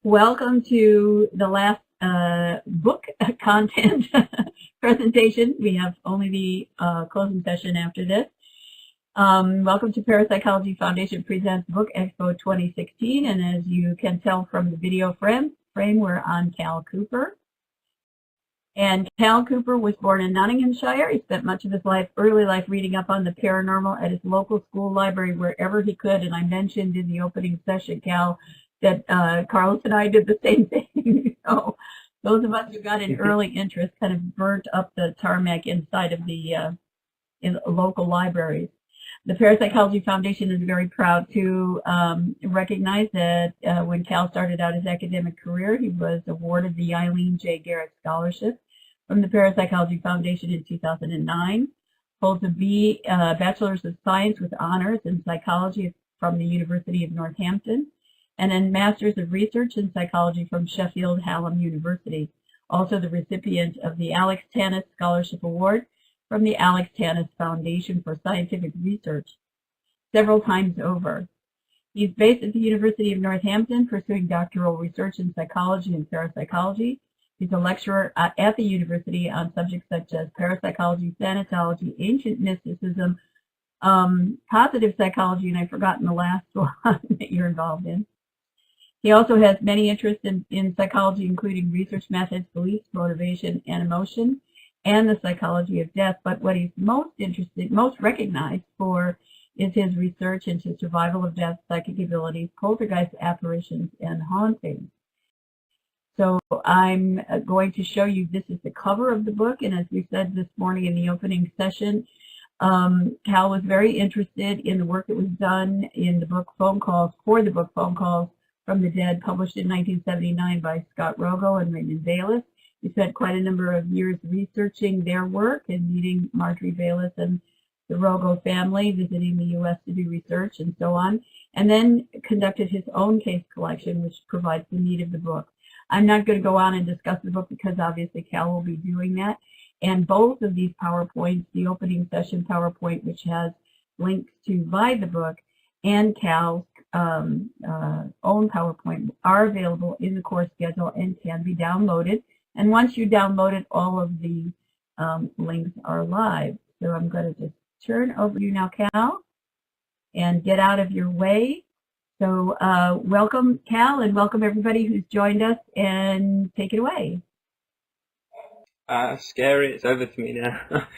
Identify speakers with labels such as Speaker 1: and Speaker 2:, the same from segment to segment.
Speaker 1: Welcome to the last book content presentation. We have only the closing session after this. Welcome to Parapsychology Foundation Presents Book Expo 2016, and as you can tell from the video frame, we're on Cal Cooper. And Cal Cooper was born in Nottinghamshire. He spent much of his early life reading up on the paranormal at his local school library wherever he could, and I mentioned in the opening session, Cal, that Carlos and I did the same thing. So those of us who got an early interest kind of burnt up the tarmac inside of the in local libraries. The Parapsychology Foundation is very proud to recognize that when Cal started out his academic career, he was awarded the Eileen J. Garrett Scholarship from the Parapsychology Foundation in 2009. Holds a Bachelor's of Science with honors in psychology from the University of Northampton, and a Master's of Research in Psychology from Sheffield Hallam University. Also the recipient of the Alex Tannis Scholarship Award from the Alex Tannis Foundation for Scientific Research several times over. He's based at the University of Northampton, pursuing doctoral research in psychology and parapsychology. He's a lecturer at the university on subjects such as parapsychology, thanatology, ancient mysticism, positive psychology, and I've forgotten the last one that you're involved in. He also has many interests in psychology, including research methods, beliefs, motivation, and emotion, and the psychology of death. But what he's most recognized for is his research into survival of death, psychic abilities, poltergeist apparitions, and hauntings. So I'm going to show you, this is the cover of the book, and as we said this morning in the opening session, Cal was very interested in the work that was done in the book Phone Calls, from the Dead, published in 1979 by Scott Rogo and Raymond Bayless. He spent quite a number of years researching their work and meeting Marjorie Bayless and the Rogo family, visiting the U.S. to do research and so on, and then conducted his own case collection, which provides the meat of the book. I'm not going to go on and discuss the book because obviously Cal will be doing that. And both of these PowerPoints, the opening session PowerPoint, which has links to buy the book, and Cal's own PowerPoint, are available in the course schedule and can be downloaded. And once you download it, all of the links are live. So I'm going to just turn over to you now, Cal, and get out of your way. So welcome, Cal, and welcome everybody who's joined us, and take it away.
Speaker 2: Scary, it's over to me now.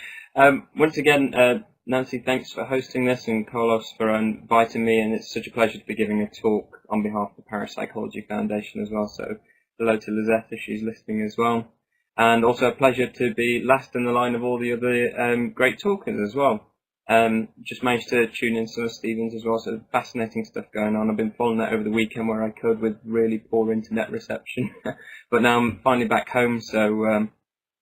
Speaker 2: Once again, Nancy, thanks for hosting this, and Carlos for inviting me, and it's such a pleasure to be giving a talk on behalf of the Parapsychology Foundation as well. So hello to Lizette if she's listening as well. And also a pleasure to be last in the line of all the other great talkers as well. Just managed to tune in some of Stephen's as well, so fascinating stuff going on. I've been following that over the weekend where I could with really poor internet reception. But now I'm finally back home, so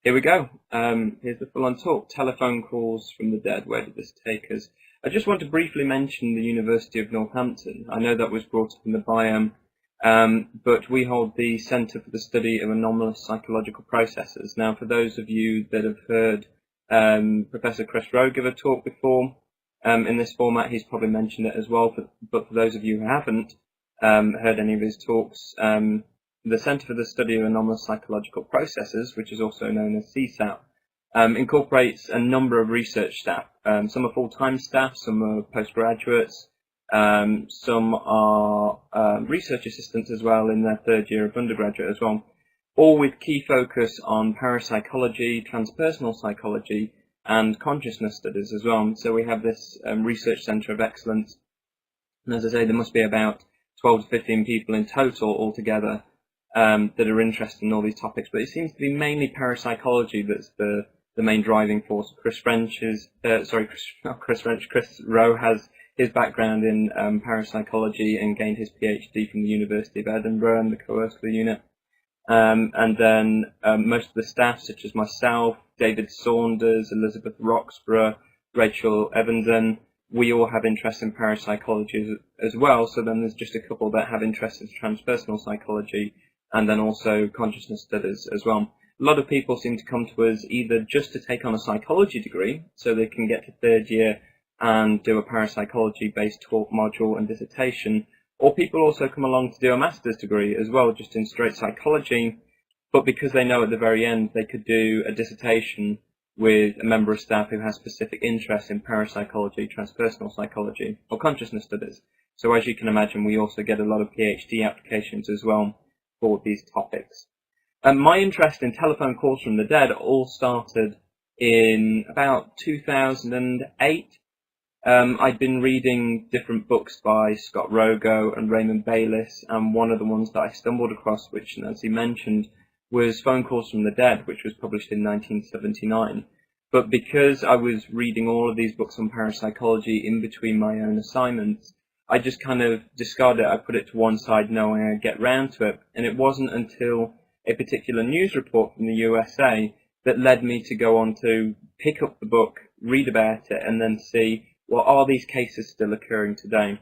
Speaker 2: here we go. Here's the full-on talk. Telephone calls from the dead. Where did this take us? I just want to briefly mention the University of Northampton. I know that was brought up in the bio, but we hold the Centre for the Study of Anomalous Psychological Processes. Now, for those of you that have heard Professor Chris Rowe give a talk before in this format, he's probably mentioned it as well. But for those of you who haven't heard any of his talks, the Centre for the Study of Anomalous Psychological Processes, which is also known as CSAP, incorporates a number of research staff. Some are full-time staff, some are postgraduates, some are research assistants as well in their third year of undergraduate as well, all with key focus on parapsychology, transpersonal psychology, and consciousness studies as well. So we have this research centre of excellence, and as I say, there must be about 12 to 15 people in total altogether that are interested in all these topics, but it seems to be mainly parapsychology that's the main driving force. Chris Rowe has his background in parapsychology and gained his PhD from the University of Edinburgh and the co-Ursula unit. And then most of the staff, such as myself, David Saunders, Elizabeth Roxburgh, Rachel Evanson, we all have interest in parapsychology as well. So then there's just a couple that have interest in transpersonal psychology, and then also consciousness studies as well. A lot of people seem to come to us either just to take on a psychology degree, so they can get to third year and do a parapsychology-based talk module and dissertation, Or people also come along to do a master's degree as well, just in straight psychology, but because they know at the very end they could do a dissertation with a member of staff who has specific interest in parapsychology, transpersonal psychology, or consciousness studies. So as you can imagine, we also get a lot of PhD applications as well for these topics. My interest in telephone calls from the dead all started in about 2008. I'd been reading different books by Scott Rogo and Raymond Bayliss, and one of the ones that I stumbled across, which Nancy mentioned, was Phone Calls from the Dead, which was published in 1979. But because I was reading all of these books on parapsychology in between my own assignments, I just kind of discarded it. I put it to one side knowing I'd get round to it. And it wasn't until a particular news report from the USA that led me to go on to pick up the book, read about it, and then see, well, are these cases still occurring today?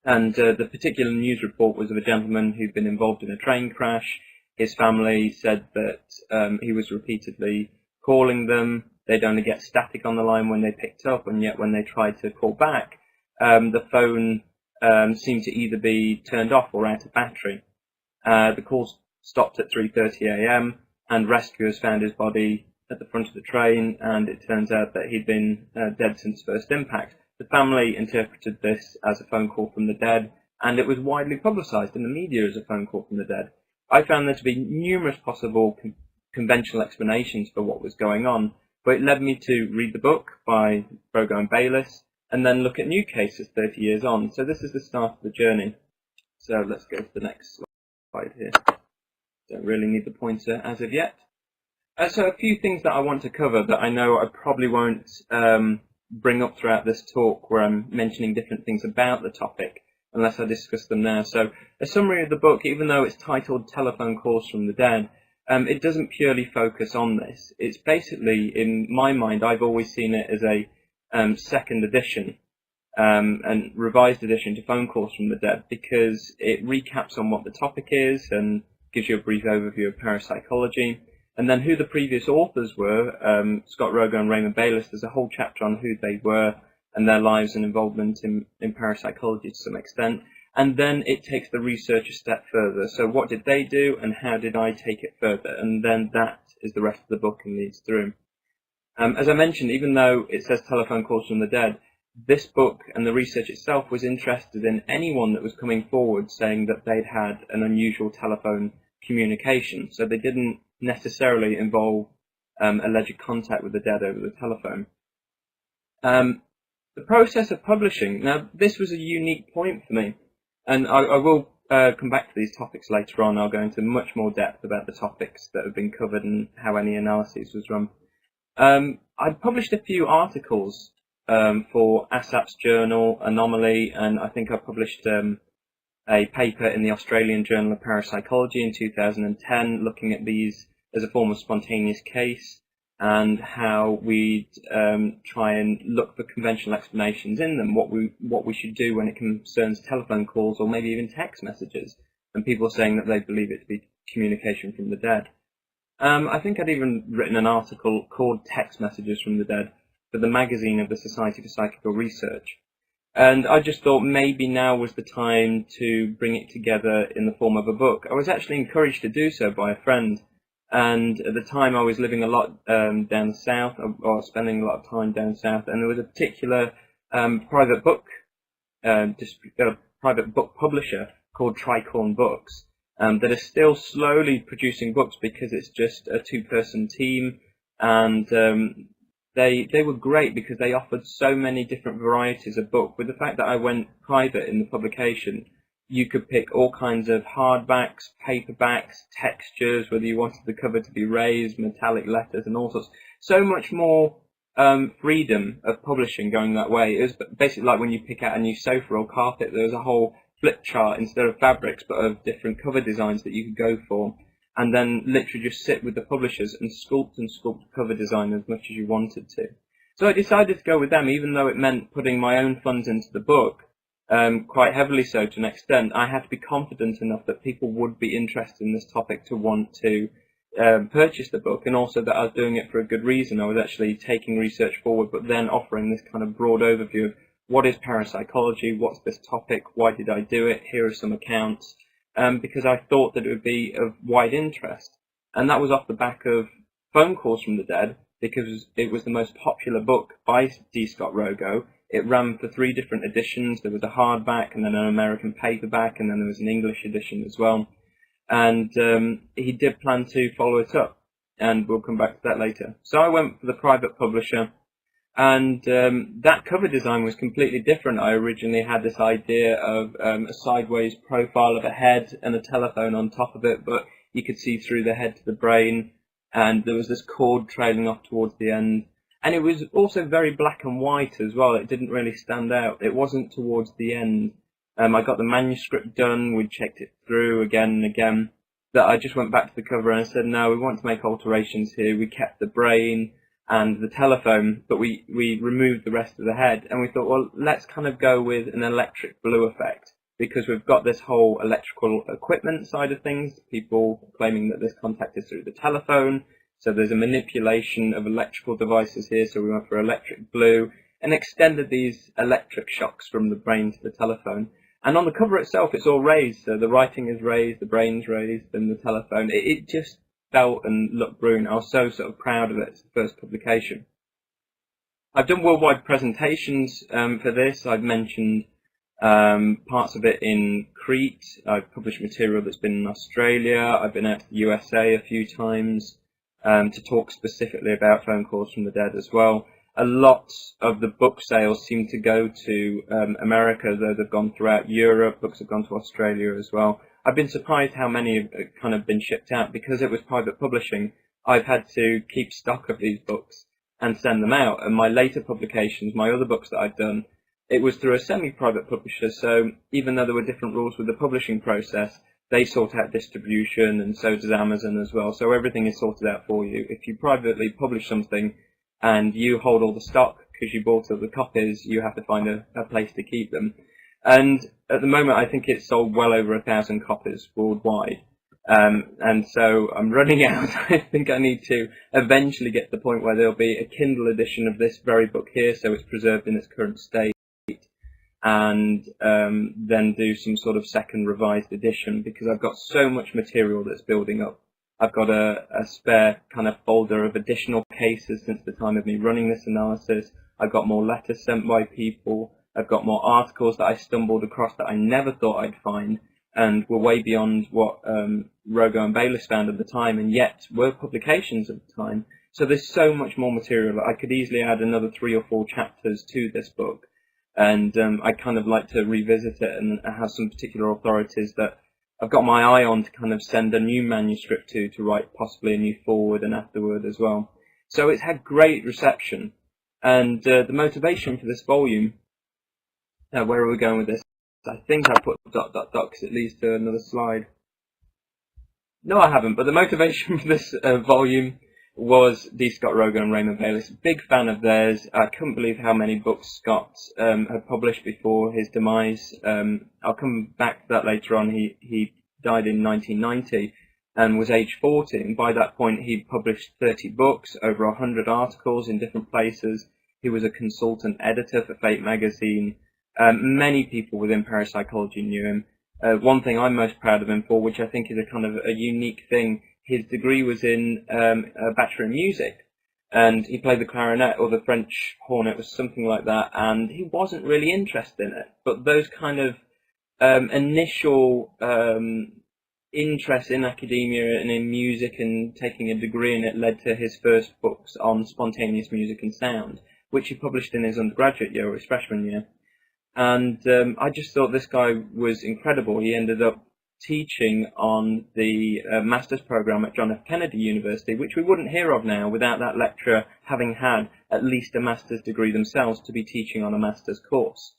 Speaker 2: And the particular news report was of a gentleman who'd been involved in a train crash. His family said that he was repeatedly calling them. They'd only get static on the line when they picked up, and yet when they tried to call back, the phone seemed to either be turned off or out of battery. The calls stopped at 3:30 a.m. and rescuers found his body at the front of the train, and it turns out that he'd been dead since first impact. The family interpreted this as a phone call from the dead, and it was widely publicised in the media as a phone call from the dead. I found there to be numerous possible conventional explanations for what was going on, but it led me to read the book by Rogo and Bayliss, and then look at new cases 30 years on. So this is the start of the journey. So let's go to the next slide here. Don't really need the pointer as of yet. So a few things that I want to cover that I know I probably won't bring up throughout this talk, where I'm mentioning different things about the topic, unless I discuss them now. So a summary of the book, even though it's titled Telephone Calls from the Dead, it doesn't purely focus on this. It's basically, in my mind, I've always seen it as a second edition and revised edition to Phone Calls from the Dead, because it recaps on what the topic is and gives you a brief overview of parapsychology. And then who the previous authors were, Scott Rogo and Raymond Bayliss, there's a whole chapter on who they were and their lives and involvement in parapsychology to some extent. And then it takes the research a step further. So what did they do and how did I take it further? And then that is the rest of the book and leads through. As I mentioned, even though it says Telephone Calls from the Dead, this book and the research itself was interested in anyone that was coming forward saying that they'd had an unusual telephone communication. So they didn't necessarily involve alleged contact with the dead over the telephone. The process of publishing, now this was a unique point for me, and I will come back to these topics later on. I'll go into much more depth about the topics that have been covered and how any analysis was run. I published a few articles for ASAP's journal, Anomaly, and I think I published a paper in the Australian Journal of Parapsychology in 2010 looking at these as a form of spontaneous case and how we'd try and look for conventional explanations in them, what we should do when it concerns telephone calls or maybe even text messages, and people saying that they believe it to be communication from the dead. I think I'd even written an article called Text Messages from the Dead for the magazine of the Society for Psychical Research. And I just thought maybe now was the time to bring it together in the form of a book. I was actually encouraged to do so by a friend. And at the time I was living a lot down south, or spending a lot of time down south, and there was a particular private book publisher called Tricorn Books that is still slowly producing books because it's just a two-person team, and they were great because they offered so many different varieties of book. With the fact that I went private in the publication, you could pick all kinds of hardbacks, paperbacks, textures, whether you wanted the cover to be raised, metallic letters, and all sorts. So much more freedom of publishing going that way. It was basically like when you pick out a new sofa or carpet, there was a whole flip chart instead of fabrics, but of different cover designs that you could go for, and then literally just sit with the publishers and sculpt cover design as much as you wanted to. So I decided to go with them, even though it meant putting my own funds into the book. Quite heavily so to an extent. I had to be confident enough that people would be interested in this topic to want to purchase the book, and also that I was doing it for a good reason. I was actually taking research forward, but then offering this kind of broad overview of what is parapsychology, what's this topic, why did I do it, here are some accounts, because I thought that it would be of wide interest. And that was off the back of Phone Calls from the Dead, because it was the most popular book by D. Scott Rogo. It ran for 3 different editions. There was a hardback, and then an American paperback, and then there was an English edition as well. And he did plan to follow it up, and we'll come back to that later. So I went for the private publisher, and that cover design was completely different. I originally had this idea of a sideways profile of a head and a telephone on top of it, but you could see through the head to the brain, and there was this cord trailing off towards the end. And it was also very black and white as well. It didn't really stand out. It wasn't towards the end. I got the manuscript done. We checked it through again and again. That I just went back to the cover and I said, no, we want to make alterations here. We kept the brain and the telephone, but we removed the rest of the head. And we thought, well, let's kind of go with an electric blue effect, because we've got this whole electrical equipment side of things, people claiming that this contact is through the telephone. So there's a manipulation of electrical devices here, so we went for electric blue and extended these electric shocks from the brain to the telephone. And on the cover itself, it's all raised, so the writing is raised, the brain's raised, and the telephone. It just felt and looked brilliant. I was so sort of proud of it. It's the first publication. I've done worldwide presentations for this. I've mentioned parts of it in Crete. I've published material that's been in Australia. I've been out to the USA a few times to talk specifically about Phone Calls from the Dead as well. A lot of the book sales seem to go to America, though they've gone throughout Europe. Books have gone to Australia as well. I've been surprised how many have kind of been shipped out. Because it was private publishing, I've had to keep stock of these books and send them out. And my later publications, my other books that I've done, it was through a semi-private publisher. So even though there were different rules with the publishing process, they sort out distribution, and so does Amazon as well. So everything is sorted out for you. If you privately publish something and you hold all the stock because you bought all the copies, you have to find a place to keep them. And at the moment, I think it's sold well over 1,000 copies worldwide. And so I'm running out. I think I need to eventually get to the point where there'll be a Kindle edition of this very book here, so it's preserved in its current state, and then do some sort of second revised edition, because I've got so much material that's building up. I've got a spare kind of folder of additional cases since the time of me running this analysis. I've got more letters sent by people. I've got more articles that I stumbled across that I never thought I'd find, and were way beyond what Rogo and Bayliss found at the time, and yet were publications at the time. So there's so much more material. I could easily add another 3 or 4 chapters to this book, and I kind of like to revisit it and have some particular authorities that I've got my eye on to kind of send a new manuscript to write possibly a new foreword and afterword as well. So it's had great reception, and the motivation for this volume, where are we going with this? I think I put ... because it leads to another slide. No, I haven't, but the motivation for this volume was D. Scott Rogo and Raymond Bayliss. Big fan of theirs. I couldn't believe how many books Scott had published before his demise. I'll come back to that later on. He died in 1990 and was age 40, and by that point he'd published 30 books, over 100 articles in different places. He was a consultant editor for Fate magazine. Many people within parapsychology knew him. One thing I'm most proud of him for, which I think is a kind of a unique thing, his degree was in a Bachelor in Music, and he played the clarinet or the French horn, it was something like that, and he wasn't really interested in it. But those kind of initial interest in academia and in music and taking a degree in it led to his first books on spontaneous music and sound, which he published in his undergraduate year or his freshman year. And I just thought this guy was incredible. He ended up teaching on the master's program at John F. Kennedy University, which we wouldn't hear of now without that lecturer having had at least a master's degree themselves to be teaching on a master's course.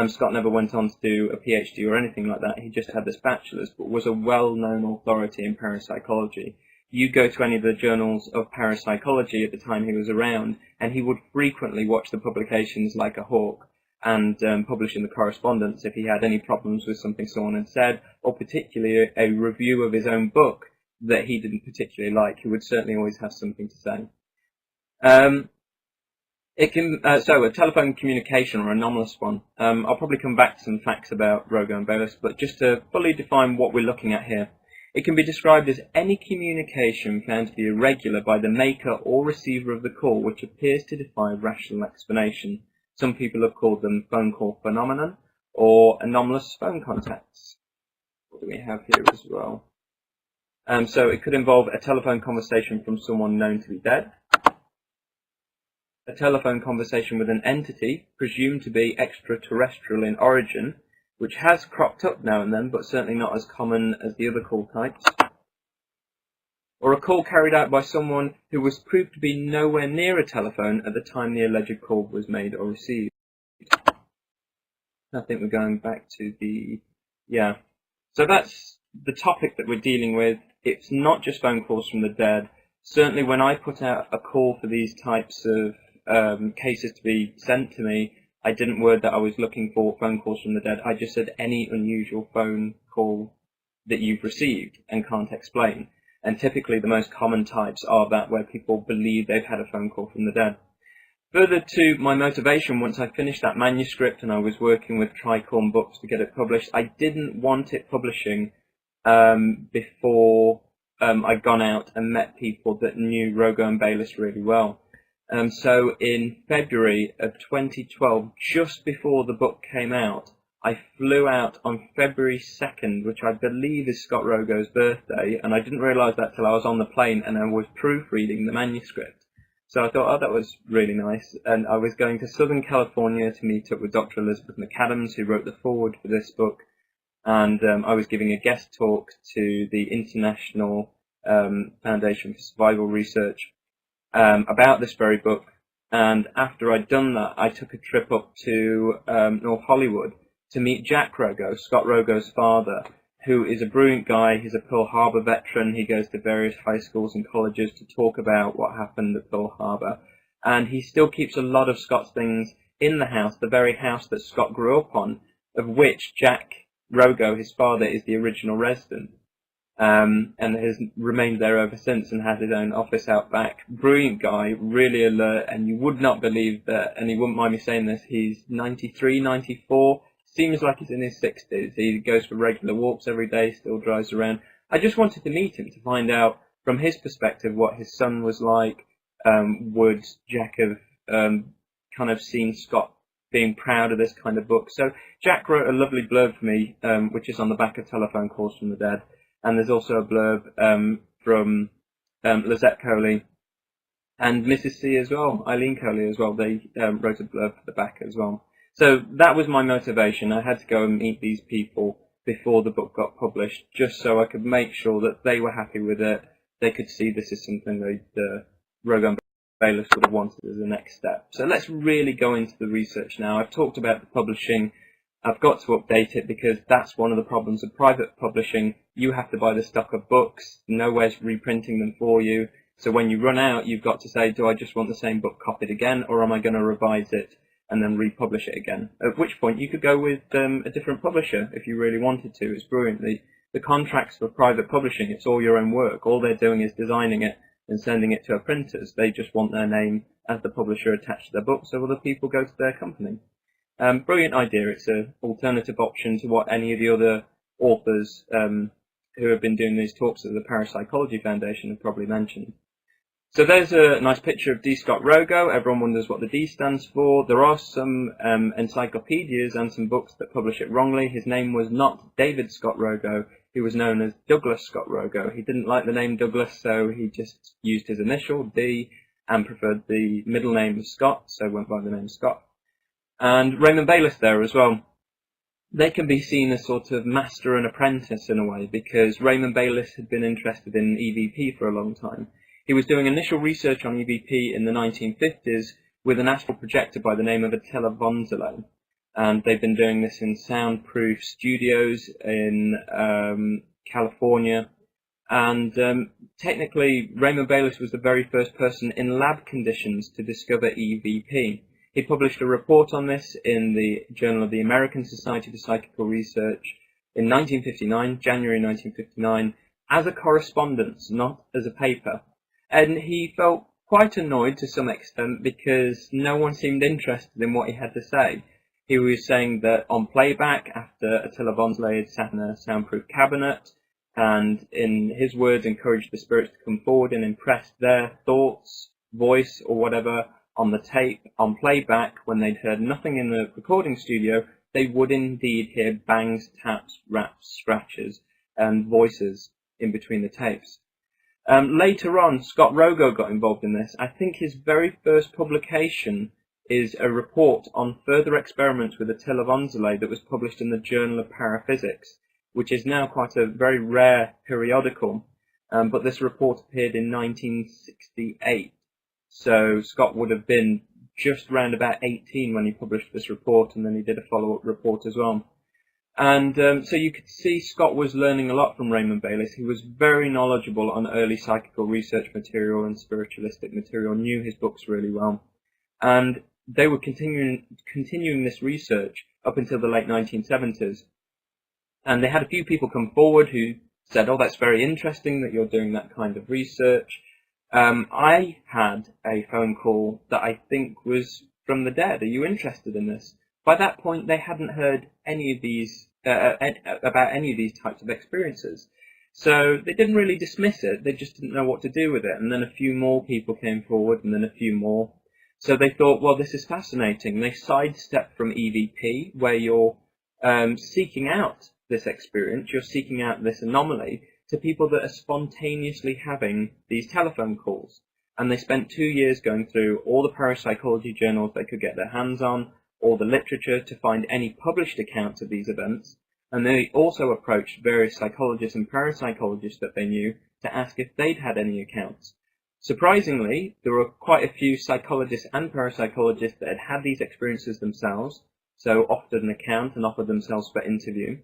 Speaker 2: Scott never went on to do a PhD or anything like that. He just had this bachelor's, but was a well-known authority in parapsychology. You go to any of the journals of parapsychology at the time he was around, and he would frequently watch the publications like a hawk, and publish in the correspondence if he had any problems with something someone had said, or particularly a review of his own book that he didn't particularly like. He would certainly always have something to say. It can, so a telephone communication or anomalous one. I'll probably come back to some facts about Rogo and Bayliss, but just to fully define what we're looking at here. It can be described as any communication found to be irregular by the maker or receiver of the call which appears to defy rational explanation. Some people have called them phone call phenomenon or anomalous phone contacts. What do we have here as well? So it could involve a telephone conversation from someone known to be dead, a telephone conversation with an entity presumed to be extraterrestrial in origin, which has cropped up now and then, but certainly not as common as the other call types, or a call carried out by someone who was proved to be nowhere near a telephone at the time the alleged call was made or received. I think we're going back to the, yeah. So that's the topic that we're dealing with. It's not just phone calls from the dead. Certainly when I put out a call for these types of cases to be sent to me, I didn't word that I was looking for phone calls from the dead. I just said any unusual phone call that you've received and can't explain. And typically the most common types are that where people believe they've had a phone call from the dead. Further to my motivation, once I finished that manuscript and I was working with Tricorn Books to get it published, I didn't want it publishing before I'd gone out and met people that knew Rogo and Bayliss really well. So in February of 2012, just before the book came out, I flew out on February 2nd, which I believe is Scott Rogo's birthday, and I didn't realise that till I was on the plane and I was proofreading the manuscript. So I thought, oh, that was really nice. And I was going to Southern California to meet up with Dr. Elizabeth McAdams, who wrote the foreword for this book. And I was giving a guest talk to the International Foundation for Survival Research about this very book. And after I'd done that, I took a trip up to North Hollywood to meet Jack Rogo, Scott Rogo's father, who is a brilliant guy. He's a Pearl Harbor veteran. He goes to various high schools and colleges to talk about what happened at Pearl Harbor. And he still keeps a lot of Scott's things in the house, the very house that Scott grew up on, of which Jack Rogo, his father, is the original resident. And has remained there ever since and has his own office out back. Brilliant guy, really alert, and you would not believe that, and he wouldn't mind me saying this, he's 93, 94, seems like he's in his 60s. He goes for regular walks every day, still drives around. I just wanted to meet him to find out from his perspective what his son was like. Would Jack have kind of seen Scott being proud of this kind of book? So Jack wrote a lovely blurb for me, which is on the back of Telephone Calls from the Dead. And there's also a blurb from Lizette Coley and Mrs. C as well, Eileen Coley as well. They wrote a blurb for the back as well. So that was my motivation. I had to go and meet these people before the book got published, just so I could make sure that they were happy with it. They could see this is something that Rogo and Bayliss would have wanted as the next step. So let's really go into the research now. I've talked about the publishing. I've got to update it because that's one of the problems of private publishing. You have to buy the stock of books. Nowhere's reprinting them for you. So when you run out, you've got to say, do I just want the same book copied again, or am I going to revise it and then republish it again? At which point you could go with a different publisher if you really wanted to. It's brilliant. The contracts for private publishing, it's all your own work. All they're doing is designing it and sending it to a printers. They just want their name as the publisher attached to their book, so other people go to their company. Brilliant idea. It's an alternative option to what any of the other authors who have been doing these talks at the Parapsychology Foundation have probably mentioned. So there's a nice picture of D. Scott Rogo. Everyone wonders what the D stands for. There are some encyclopedias and some books that publish it wrongly. His name was not David Scott Rogo. He was known as Douglas Scott Rogo. He didn't like the name Douglas, so he just used his initial, D, and preferred the middle name of Scott, so went by the name Scott. And Raymond Bayliss there as well. They can be seen as sort of master and apprentice in a way, because Raymond Bayliss had been interested in EVP for a long time. He was doing initial research on EVP in the 1950s with an astral projector by the name of Attila Vonzelo. And they've been doing this in soundproof studios in California. And technically, Raymond Bayliss was the very first person in lab conditions to discover EVP. He published a report on this in the Journal of the American Society for Psychical Research in 1959, January 1959, as a correspondence, not as a paper. And he felt quite annoyed to some extent because no one seemed interested in what he had to say. He was saying that on playback, after Attila Vonsley had sat in a soundproof cabinet, and in his words encouraged the spirits to come forward and impress their thoughts, voice or whatever on the tape, on playback, when they'd heard nothing in the recording studio, they would indeed hear bangs, taps, raps, scratches and voices in between the tapes. Later on, Scott Rogo got involved in this. I think his very first publication is a report on further experiments with Attila Vonsley that was published in the Journal of Paraphysics, which is now quite a very rare periodical, but this report appeared in 1968. So Scott would have been just round about 18 when he published this report, and then he did a follow-up report as well. And so you could see Scott was learning a lot from Raymond Bayliss. He was very knowledgeable on early psychical research material and spiritualistic material, knew his books really well. And they were continuing this research up until the late 1970s. And they had a few people come forward who said, oh, that's very interesting that you're doing that kind of research. I had a phone call that I think was from the dead. Are you interested in this? By that point, they hadn't heard any of these about any of these types of experiences. So they didn't really dismiss it. They just didn't know what to do with it. And then a few more people came forward, and then a few more. So they thought, well, this is fascinating. They sidestepped from EVP, where you're seeking out this experience, you're seeking out this anomaly, to people that are spontaneously having these telephone calls. And they spent 2 years going through all the parapsychology journals they could get their hands on, all the literature to find any published accounts of these events. And they also approached various psychologists and parapsychologists that they knew to ask if they'd had any accounts. Surprisingly, there were quite a few psychologists and parapsychologists that had had these experiences themselves, so offered an account and offered themselves for interview.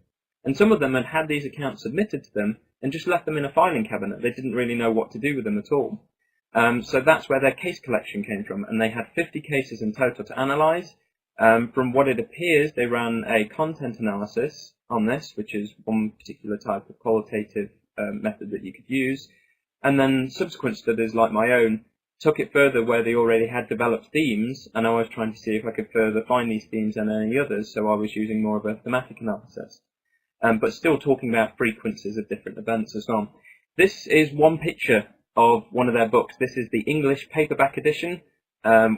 Speaker 2: And some of them had had these accounts submitted to them and just left them in a filing cabinet. They didn't really know what to do with them at all. So that's where their case collection came from, and they had 50 cases in total to analyse. From what it appears, they ran a content analysis on this, which is one particular type of qualitative method that you could use. And then subsequent studies, like my own, took it further where they already had developed themes, and I was trying to see if I could further find these themes and any others, so I was using more of a thematic analysis. But still talking about frequencies of different events as well. This is one picture of one of their books. This is the English paperback edition,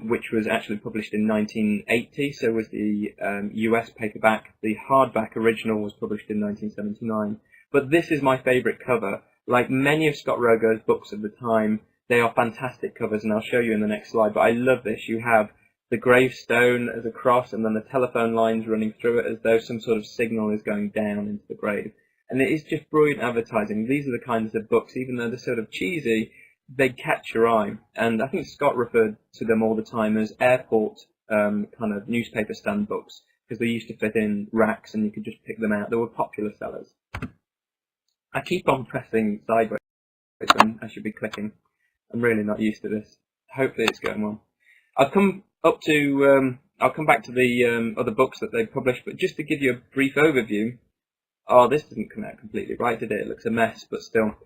Speaker 2: which was actually published in 1980, so was the US paperback. The hardback original was published in 1979. But this is my favourite cover. Like many of Scott Rogo's books of the time, they are fantastic covers, and I'll show you in the next slide. But I love this. You have the gravestone as a cross, and then the telephone lines running through it as though some sort of signal is going down into the grave. And it is just brilliant advertising. These are the kinds of books, even though they're sort of cheesy, they catch your eye. And I think Scott referred to them all the time as airport kind of newspaper stand books, because they used to fit in racks and you could just pick them out. They were popular sellers. I keep on pressing sideways when I should be clicking. I'm really not used to this. Hopefully it's going well. I'll come back to the other books that they published, but just to give you a brief overview. Oh, this didn't come out completely right, did it? It looks a mess, but still.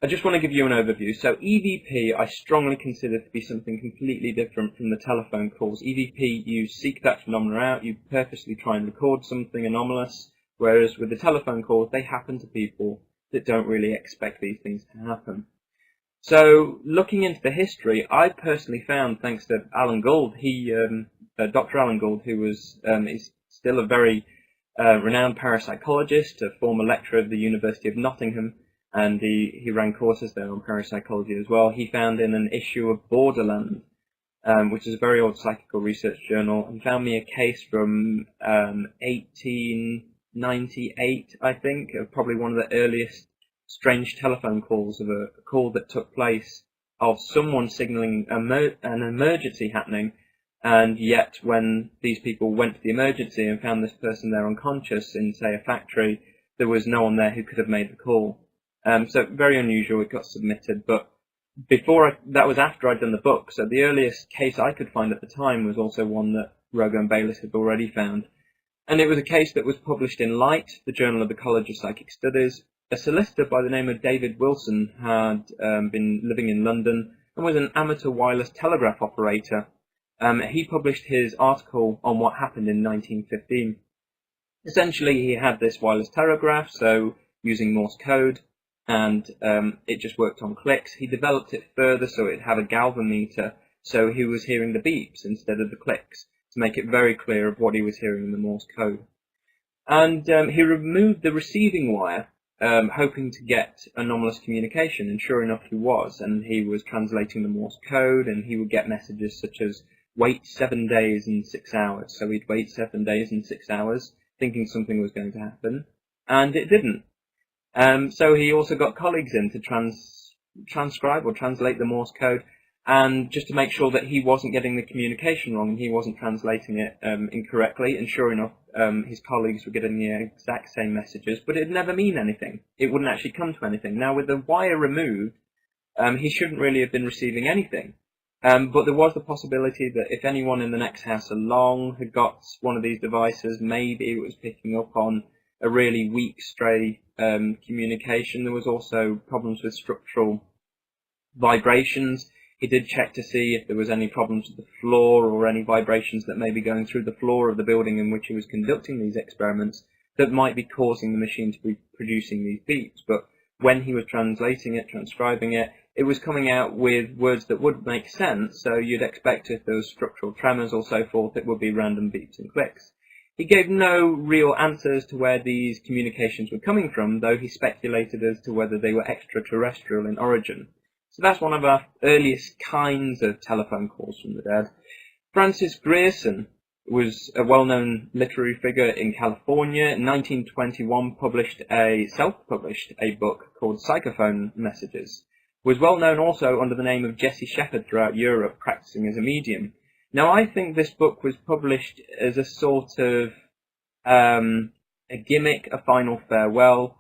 Speaker 2: I just want to give you an overview. So EVP I strongly consider to be something completely different from the telephone calls. EVP, you seek that phenomena out, you purposely try and record something anomalous, whereas with the telephone calls, they happen to people that don't really expect these things to happen. So looking into the history, I personally found, thanks to Alan Gould, Dr. Alan Gould, who is still a very renowned parapsychologist, a former lecturer of the University of Nottingham, and he ran courses there on parapsychology as well. He found in an issue of Borderland, which is a very old psychical research journal, and found me a case from 1898, I think, of probably one of the earliest strange telephone calls, of a call that took place of someone signalling an emergency happening, and yet when these people went to the emergency and found this person there unconscious in, say, a factory, there was no one there who could have made the call. So very unusual. It got submitted, but that was after I'd done the book, so the earliest case I could find at the time was also one that Rogo and Bayliss had already found. And it was a case that was published in Light, the Journal of the College of Psychic Studies. A solicitor by the name of David Wilson had been living in London and was an amateur wireless telegraph operator. He published his article on what happened in 1915. Essentially, he had this wireless telegraph, so using Morse code, and it just worked on clicks. He developed it further so it had a galvanometer, so he was hearing the beeps instead of the clicks, to make it very clear of what he was hearing in the Morse code. And he removed the receiving wire, hoping to get anomalous communication, and sure enough he was, and he was translating the Morse code, and he would get messages such as, wait 7 days and 6 hours. So he'd wait 7 days and 6 hours, thinking something was going to happen, and it didn't. So he also got colleagues in to transcribe or translate the Morse code, and just to make sure that he wasn't getting the communication wrong, and he wasn't translating it incorrectly, and sure enough, his colleagues were getting the exact same messages, but it'd never mean anything. It wouldn't actually come to anything. Now, with the wire removed, he shouldn't really have been receiving anything. But there was the possibility that if anyone in the next house along had got one of these devices, maybe it was picking up on a really weak stray communication. There was also problems with structural vibrations. He did check to see if there was any problems with the floor or any vibrations that may be going through the floor of the building in which he was conducting these experiments that might be causing the machine to be producing these beeps. But when he was translating it, transcribing it, it was coming out with words that would make sense, so you'd expect if there was structural tremors or so forth, it would be random beeps and clicks. He gave no real answers to where these communications were coming from, though he speculated as to whether they were extraterrestrial in origin. So that's one of our earliest kinds of telephone calls from the dead. Francis Grierson was a well-known literary figure in California. In 1921, self-published a book called Psychophone Messages. Was well known also under the name of Jesse Shepherd throughout Europe, practicing as a medium. Now, I think this book was published as a sort of a gimmick, a final farewell.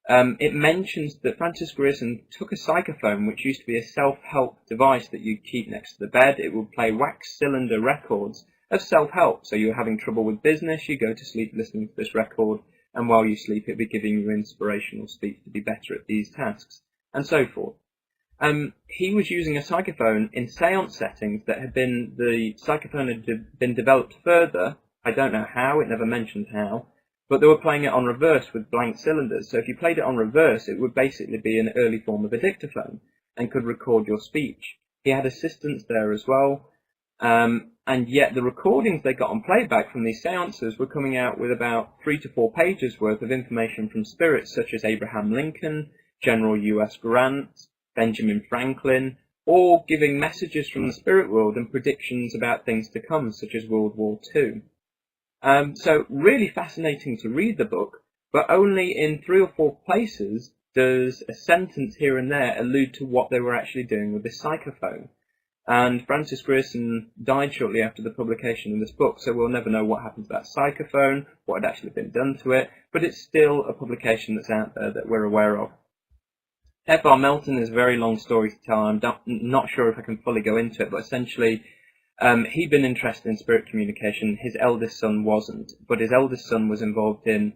Speaker 2: It mentions that Francis Grierson took a psychophone, which used to be a self-help device that you'd keep next to the bed. It would play wax cylinder records of self-help. So you're having trouble with business, you go to sleep listening to this record, and while you sleep, it'd be giving you inspirational speech to be better at these tasks, and so forth. He was using a psychophone in seance settings the psychophone had been developed further. I don't know how, it never mentioned how, but they were playing it on reverse with blank cylinders. So if you played it on reverse, it would basically be an early form of a dictaphone and could record your speech. He had assistants there as well, and yet the recordings they got on playback from these seances were coming out with about 3 to 4 pages worth of information from spirits such as Abraham Lincoln, General U.S. Grant, Benjamin Franklin, or giving messages from the spirit world and predictions about things to come, such as World War II. So really fascinating to read the book, but only in 3 or 4 places does a sentence here and there allude to what they were actually doing with this psychophone. And Francis Grierson died shortly after the publication of this book, so we'll never know what happened to that psychophone, what had actually been done to it, but it's still a publication that's out there that we're aware of. F.R. Melton is a very long story to tell. I'm not sure if I can fully go into it, but essentially he'd been interested in spirit communication. His eldest son wasn't, but his eldest son was involved in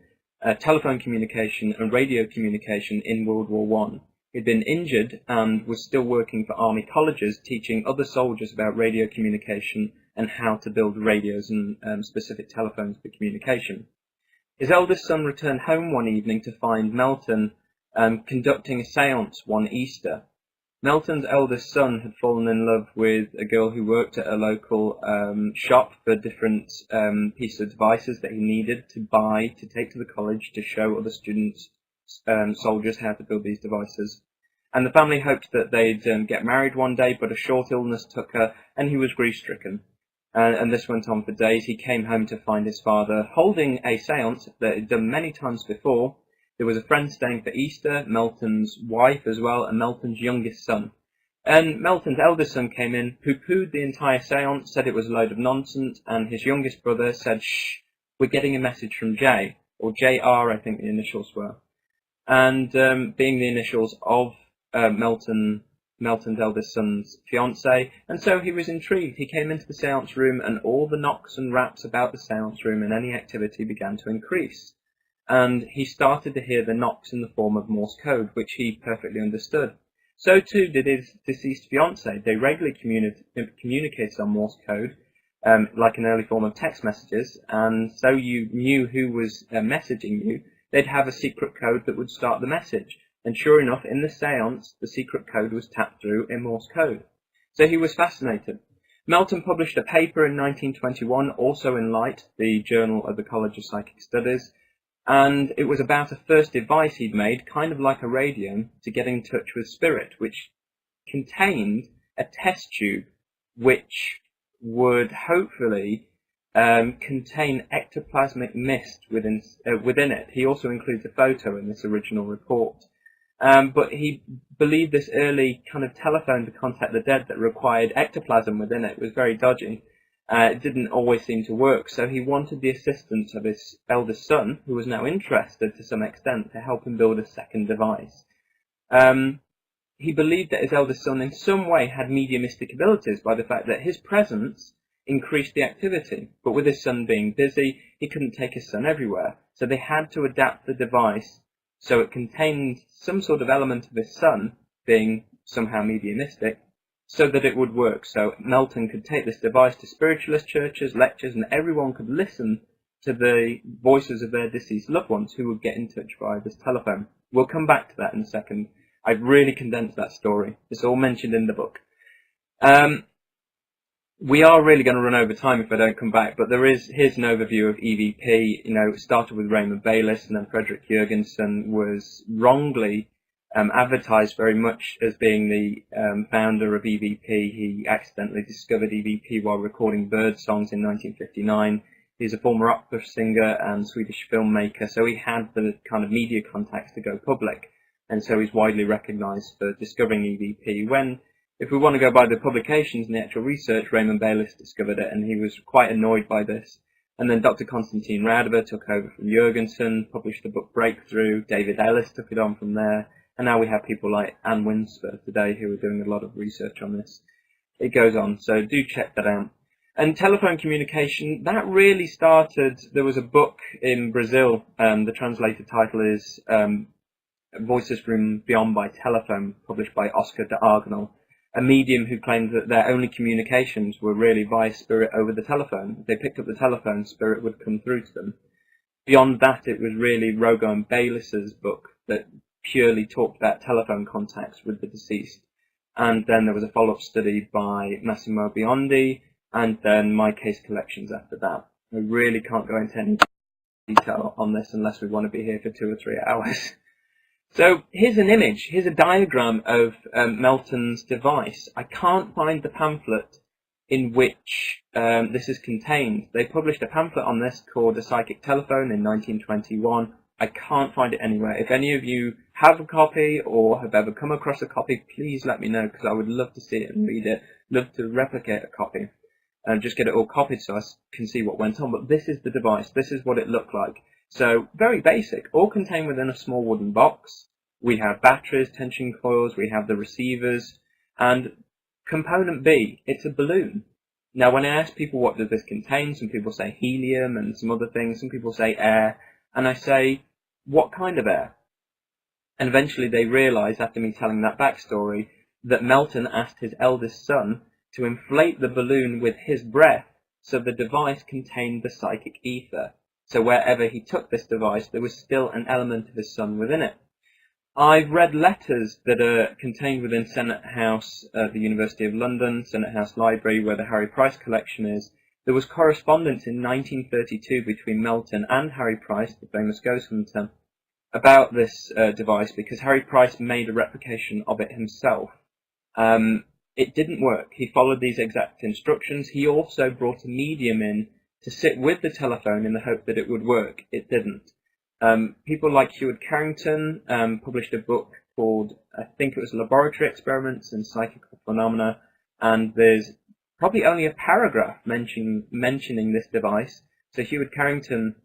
Speaker 2: telephone communication and radio communication in World War I. He'd been injured and was still working for army colleges, teaching other soldiers about radio communication and how to build radios and specific telephones for communication. His eldest son returned home one evening to find Melton conducting a seance one Easter. Melton's eldest son had fallen in love with a girl who worked at a local shop for different pieces of devices that he needed to buy to take to the college to show other students, soldiers, how to build these devices. And the family hoped that they'd get married one day, but a short illness took her, and he was grief-stricken. And this went on for days. He came home to find his father holding a seance that he'd done many times before. There was a friend staying for Easter, Melton's wife as well, and Melton's youngest son. And Melton's eldest son came in, pooh-poohed the entire seance, said it was a load of nonsense, and his youngest brother said, shh, we're getting a message from J, or JR, I think the initials were. And being the initials of Melton's eldest son's fiancée, and so he was intrigued. He came into the seance room, and all the knocks and raps about the seance room and any activity began to increase. And he started to hear the knocks in the form of Morse code, which he perfectly understood. So too did his deceased fiancée. They regularly communicated on Morse code, like an early form of text messages, and so you knew who was messaging you. They'd have a secret code that would start the message. And sure enough, in the seance, the secret code was tapped through in Morse code. So he was fascinated. Melton published a paper in 1921, also in Light, the Journal of the College of Psychic Studies, and it was about a first device he'd made, kind of like a radio, to get in touch with spirit, which contained a test tube which would hopefully contain ectoplasmic mist within it. He also includes a photo in this original report. But he believed this early kind of telephone to contact the dead that required ectoplasm within it was very dodgy. It didn't always seem to work, so he wanted the assistance of his eldest son, who was now interested to some extent, to help him build a second device. He believed that his eldest son in some way had mediumistic abilities by the fact that his presence increased the activity, but with his son being busy, he couldn't take his son everywhere, so they had to adapt the device so it contained some sort of element of his son being somehow mediumistic, so that it would work. So Melton could take this device to spiritualist churches, lectures, and everyone could listen to the voices of their deceased loved ones who would get in touch via this telephone. We'll come back to that in a second. I've really condensed that story. It's all mentioned in the book. We are really going to run over time if I don't come back, but here's an overview of EVP. It started with Raymond Bayliss, and then Frederick Jurgensen was wrongly advertised very much as being the founder of EVP. He accidentally discovered EVP while recording bird songs in 1959. He's a former opera singer and Swedish filmmaker, so he had the kind of media contacts to go public, and so he's widely recognized for discovering EVP. When, if we want to go by the publications and the actual research, Raymond Bayliss discovered it, and he was quite annoyed by this. And then Dr. Konstantin Radover took over from Jurgensen, published the book Breakthrough. David Ellis took it on from there. And now we have people like Anne Winsper today who are doing a lot of research on this. It goes on, so do check that out. And telephone communication, that really started, there was a book in Brazil, the translated title is Voices from Beyond by Telephone, published by Oscar de Argonal, a medium who claimed that their only communications were really via spirit over the telephone. If they picked up the telephone, spirit would come through to them. Beyond that, it was really Rogo and Bayliss's book that purely talked about telephone contacts with the deceased. And then there was a follow-up study by Massimo Biondi, and then my case collections after that. I really can't go into any detail on this unless we want to be here for 2 or 3 hours. So here's an image, here's a diagram of Melton's device. I can't find the pamphlet in which this is contained. They published a pamphlet on this called A Psychic Telephone in 1921. I can't find it anywhere. If any of you have a copy or have ever come across a copy, please let me know, because I would love to see it and read it, love to replicate a copy and just get it all copied so I can see what went on. But this is the device, this is what it looked like. So very basic, all contained within a small wooden box. We have batteries, tension coils, we have the receivers, and component B, it's a balloon. Now when I ask people what does this contain, some people say helium and some other things, some people say air, and I say, what kind of air? And eventually they realise, after me telling that backstory, that Melton asked his eldest son to inflate the balloon with his breath so the device contained the psychic ether. So wherever he took this device, there was still an element of his son within it. I've read letters that are contained within Senate House at the University of London, Senate House Library, where the Harry Price collection is. There was correspondence in 1932 between Melton and Harry Price, the famous ghost hunter, about this device, because Harry Price made a replication of it himself. It didn't work. He followed these exact instructions. He also brought a medium in to sit with the telephone in the hope that it would work. It didn't. People like Heward Carrington published a book called, I think it was Laboratory Experiments in Psychical Phenomena, and there's probably only a paragraph mentioning this device. So Heward Carrington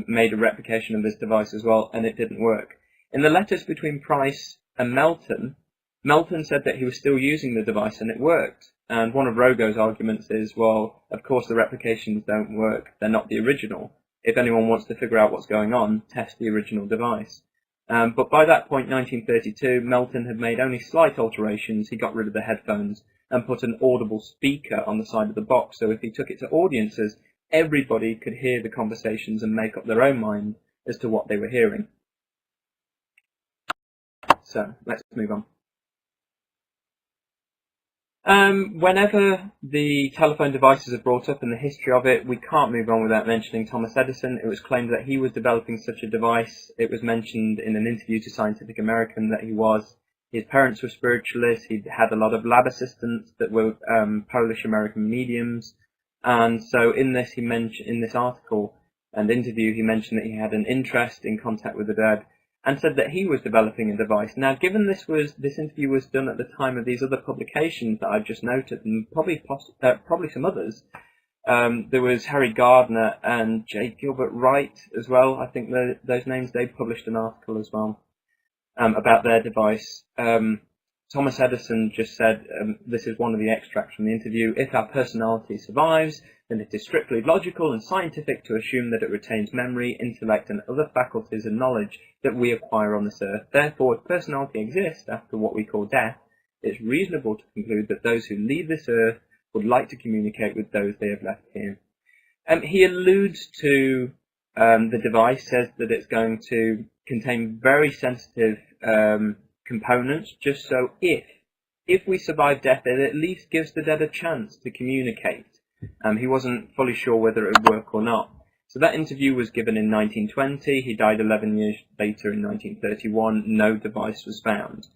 Speaker 2: made a replication of this device as well, and it didn't work. In the letters between Price and Melton, Melton said that he was still using the device and it worked. And one of Rogo's arguments is, well, of course the replications don't work, they're not the original. If anyone wants to figure out what's going on, test the original device. But by that point, 1932, Melton had made only slight alterations. He got rid of the headphones and put an audible speaker on the side of the box. So if he took it to audiences, everybody could hear the conversations and make up their own mind as to what they were hearing. So let's move on. Whenever the telephone devices are brought up in the history of it, we can't move on without mentioning Thomas Edison. It was claimed that he was developing such a device. It was mentioned in an interview to Scientific American that he was. His parents were spiritualists. He had a lot of lab assistants that were Polish-American mediums. And so in this, in this article and interview, he mentioned that he had an interest in contact with the dead, and said that he was developing a device. Now, given this interview was done at the time of these other publications that I've just noted, and probably some others, there was Harry Gardner and J. Gilbert Wright as well. I think those names, they published an article as well about their device. Thomas Edison just said, this is one of the extracts from the interview, "If our personality survives, then it is strictly logical and scientific to assume that it retains memory, intellect, and other faculties and knowledge that we acquire on this earth. Therefore, if personality exists after what we call death, it's reasonable to conclude that those who leave this earth would like to communicate with those they have left here." He alludes to the device, says that it's going to contain very sensitive components, just so if we survive death, it at least gives the dead a chance to communicate. He wasn't fully sure whether it would work or not. So that interview was given in 1920. He died 11 years later in 1931. No device was found.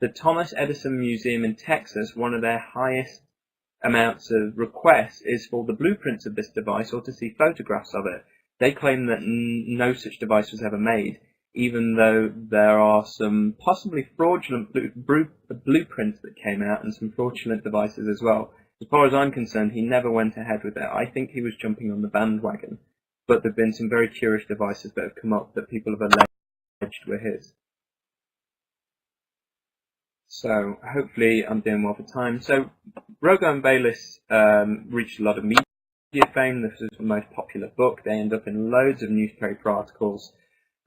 Speaker 2: The Thomas Edison Museum in Texas, one of their highest amounts of requests is for the blueprints of this device or to see photographs of it. They claim that no such device was ever made, even though there are some possibly fraudulent blueprints that came out and some fraudulent devices as well. As far as I'm concerned, he never went ahead with it. I think he was jumping on the bandwagon. But there have been some very curious devices that have come up that people have alleged were his. So hopefully I'm doing well for time. So Rogo and Bayliss reached a lot of media fame. This was the most popular book. They end up in loads of newspaper articles.